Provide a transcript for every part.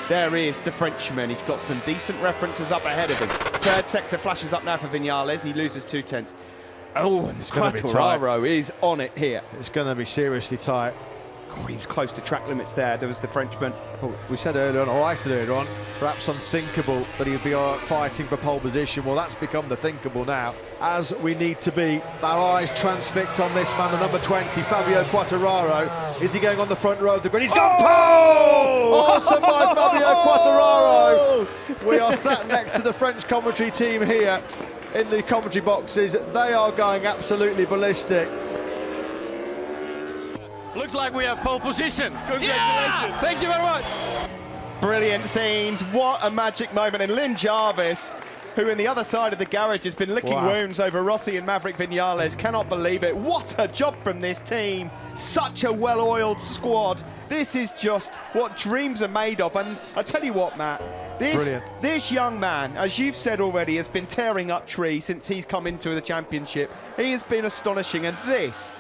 There is the Frenchman. He's got some decent references up ahead of him. Third sector flashes up now for Vinales. He loses 2/10. Oh, and Quartararo is on it here. It's going to be seriously tight. Oh, he was close to track limits there. There was the Frenchman. Oh, we said earlier on, or I said earlier on, perhaps unthinkable that he'd be fighting for pole position. Well, that's become the thinkable now, as we need to be. Our eyes transfixed on this man, the number 20, Fabio Quartararo. Is he going on the front row of the grid? He's gone pole! Awesome by Fabio Quartararo. We are sat next to the French commentary team here in the commentary boxes. They are going absolutely ballistic. Looks like we have pole position. Congratulations. Yeah! Thank you very much. Brilliant scenes. What a magic moment. And Lynn Jarvis, who in the other side of the garage has been licking wounds over Rossi and Maverick Vinales, cannot believe it. What a job from this team. Such a well-oiled squad. This is just what dreams are made of. And I tell you what, Matt, this young man, as you've said already, has been tearing up trees since he's come into the championship. He has been astonishing, and this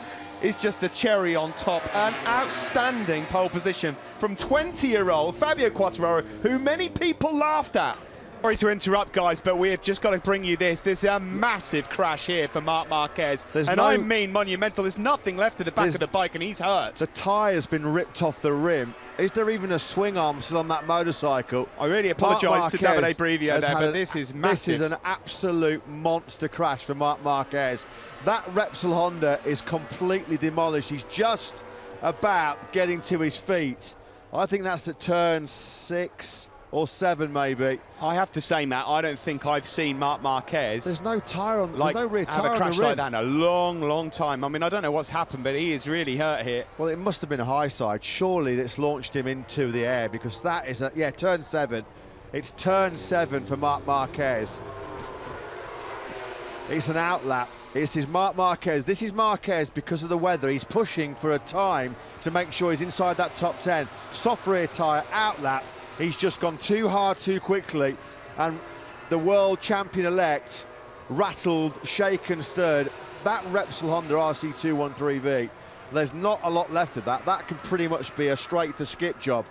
is just a cherry on top. An outstanding pole position from 20-year-old Fabio Quartararo, who many people laughed at. Sorry to interrupt, guys, but we have just got to bring you this. This is a massive crash here for Marc Marquez. I mean monumental. There's nothing left at the back of the bike, and he's hurt. The tyre has been ripped off the rim. Is there even a swing arm still on that motorcycle? I really apologise to Davide Brivio there, but this is massive. This is an absolute monster crash for Marc Marquez. That Repsol Honda is completely demolished. He's just about getting to his feet. I think that's at turn 6 or 7, maybe. I have to say, Matt, I don't think I've seen Marc Marquez. There's no tyre on, there's no rear tyre on the rim. Have a crash like that in a long, long time. I mean, I don't know what's happened, but he is really hurt here. Well, it must have been a high side. Surely that's launched him into the air, because that is turn 7. It's turn 7 for Marc Marquez. It's an outlap. This is Marc Marquez. This is Marquez because of the weather. He's pushing for a time to make sure he's inside that top 10. Soft rear tyre, outlap. He's just gone too hard too quickly, and the world champion-elect rattled, shaken, stirred. That Repsol Honda RC213V, there's not a lot left of that. That can pretty much be a straight-to-skip job.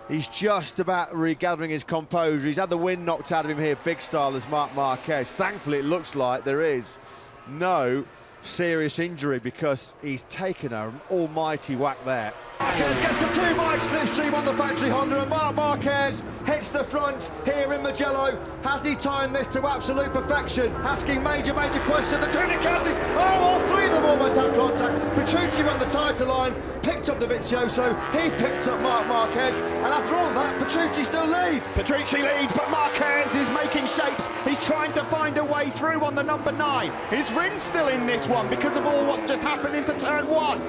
He's just about regathering his composure. He's had the wind knocked out of him here, big style as Marc Marquez. Thankfully, it looks like there is no serious injury, because he's taken an almighty whack there. Marquez gets the 2-bike slipstream on the factory Honda, and Marc Marquez hits the front here in Mugello. Has he timed this to absolute perfection? Asking major questions. The two Ducatis, all three of them almost had contact. Petrucci ran the title line, picked up the Vizioso, he picked up Marc Marquez, and after all that, Petrucci still leads. Petrucci leads, but Marquez is making shapes. He's trying to find a way through on the number 9. Is Rins still in this one because of all what's just happened into turn 1?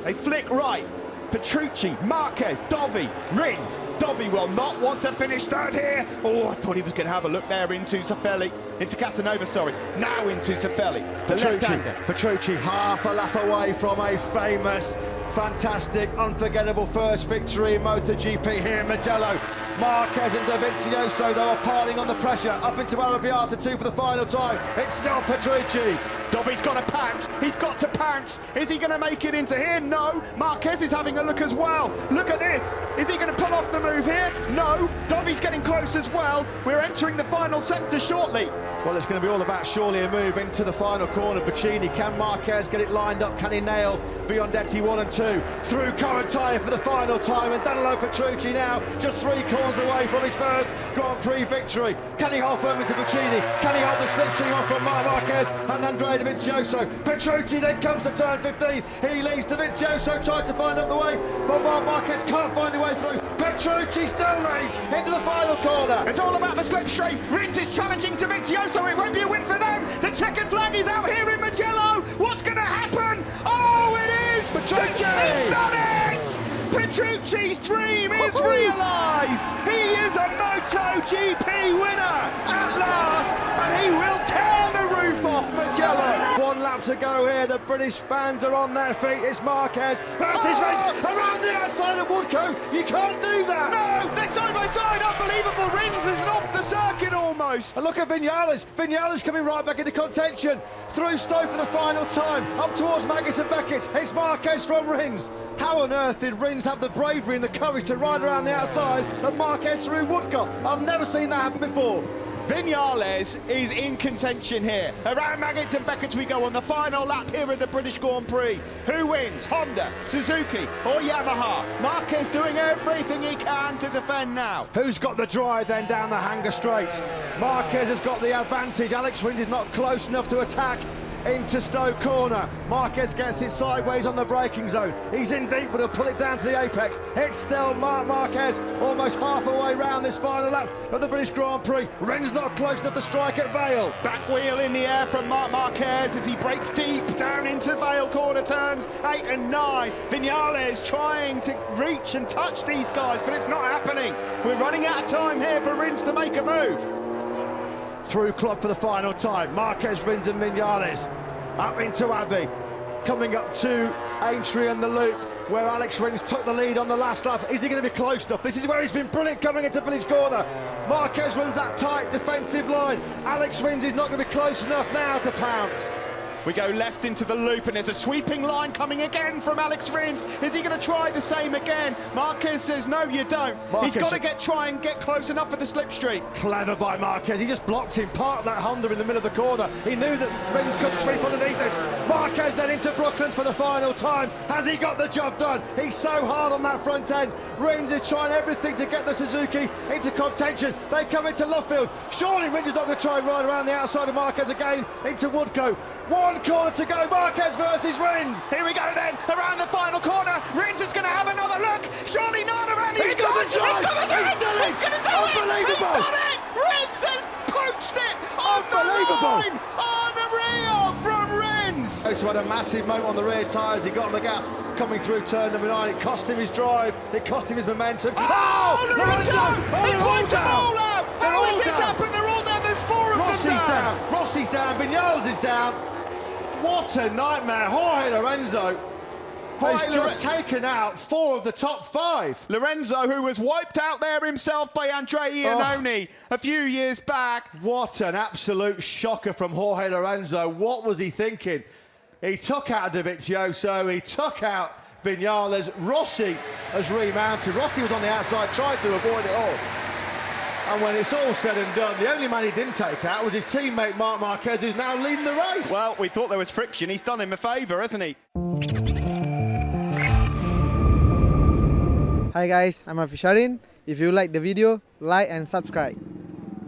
They flick right. Petrucci, Marquez, Dovi, Rins. Dovi will not want to finish third here. Oh, I thought he was going to have a look there into Casanova, sorry. Now into Zaffelli, the left-hander. Petrucci half a lap away from a famous, fantastic, unforgettable first victory in MotoGP here in Mugello. Marquez and Dovizioso, they are piling on the pressure. Up into Arrabbiata 2 for the final time. It's still Petrucci. Dovi's got to pounce. He's got to pounce. Is he going to make it into here? No. Marquez is having a look as well. Look at this. Is he going to pull off the move here? No. Dovi's getting close as well. We're entering the final sector shortly. Well, it's going to be all about surely a move into the final corner. Bacchini, can Marquez get it lined up? Can he nail Biondetti 1 and 2? Through current tyre for the final time, and Danilo Petrucci now just 3 corners away from his first Grand Prix victory. Can he hold firm into Bacchini? Can he hold the slipstream off from Marc Marquez and Andrea Dovizioso? Petrucci then comes to turn 15. He leads Dovizioso, tries to find up the way, but Marc Marquez can't find a way through. Petrucci still leads into the final corner. It's all about the slipstream. Rins is challenging Dovizioso. It won't be a win for them. The checkered flag is out here in Mugello. What's going to happen? Oh, it is! Petrucci! He's done it! Petrucci's dream is realised. He is a MotoGP winner at last, and he will tear the roof off Mugello. 1 lap to go here. The British fans are on their feet. It's Marquez versus Rins around the outside of Woodcote. You can't do that. No, they're side by side. Unbelievable. Rins is off the circuit almost. almost. And look at Vinales. Vinales coming right back into contention. Through Stowe for the final time. Up towards Marquez and Beckett. It's Marquez from Rins. How on earth did Rins have the bravery and the courage to ride around the outside and Marquez through Woodcock? I've never seen that happen before. Vinales is in contention here. Around Marquez and Beckett we go on the final lap here at the British Grand Prix. Who wins? Honda, Suzuki or Yamaha? Marquez doing everything he can to defend now. Who's got the drive then down the Hanger Straight? Marquez has got the advantage. Alex Rins is not close enough to attack into Stowe corner. Marquez gets it sideways on the braking zone. He's in deep, but he'll pull it down to the apex. It's still Marquez almost half a way round this final lap of the British Grand Prix. Rins not close enough to strike at Vale. Back wheel in the air from Marquez as he breaks deep down into Vale corner turns 8 and 9. Vinales trying to reach and touch these guys, but it's not happening. We're running out of time here for Rins to make a move. Through club for the final time. Marquez, Rins and Vinales up into Abbey. Coming up to Aintree and the loop where Alex Rins took the lead on the last lap. Is he going to be close enough? This is where he's been brilliant coming into Village corner. Marquez runs that tight defensive line. Alex Rins is not going to be close enough now to pounce. We go left into the loop and there's a sweeping line coming again from Alex Rins. Is he going to try the same again? Marquez says no, you don't. He's got to try and get close enough for the slipstream. Clever by Marquez. He just blocked him, parked that Honda in the middle of the corner. He knew that Rins could sweep underneath him. Marquez then into Brooklands for the final time. Has he got the job done? He's so hard on that front end. Rins is trying everything to get the Suzuki into contention. They come into Luffield. Surely Rins is not going to try and ride around the outside of Marquez again into Woodcote. One corner to go, Marquez versus Rins. Here we go then, around the final corner. Rins is going to have another look. Surely not around. He's got the drive. He's going to do it. He's going to do it. Unbelievable. He's done it. Rins has poached it. Unbelievable. Unreal from Rins. He's had a massive moment on the rear tyres. He got on the gas coming through turn number 9. It cost him his drive. It cost him his momentum. Lorenzo! He's wiped them all out. How has this down. happened? They're all down. There's 4 of them down. Rossi's down. Vinales is down. What a nightmare. Jorge Lorenzo has just taken out 4 of the top 5. Lorenzo, who was wiped out there himself by Andrea Iannone a few years back. What an absolute shocker from Jorge Lorenzo. What was he thinking? He took out Dovizioso, he took out Vinales. Rossi has remounted. Rossi was on the outside, tried to avoid it all. And when it's all said and done, the only man he didn't take out was his teammate Marc Marquez, who's now leading the race. Well, we thought there was friction. He's done him a favour, hasn't he? Hi guys, I'm Sharin. If you like the video, like and subscribe.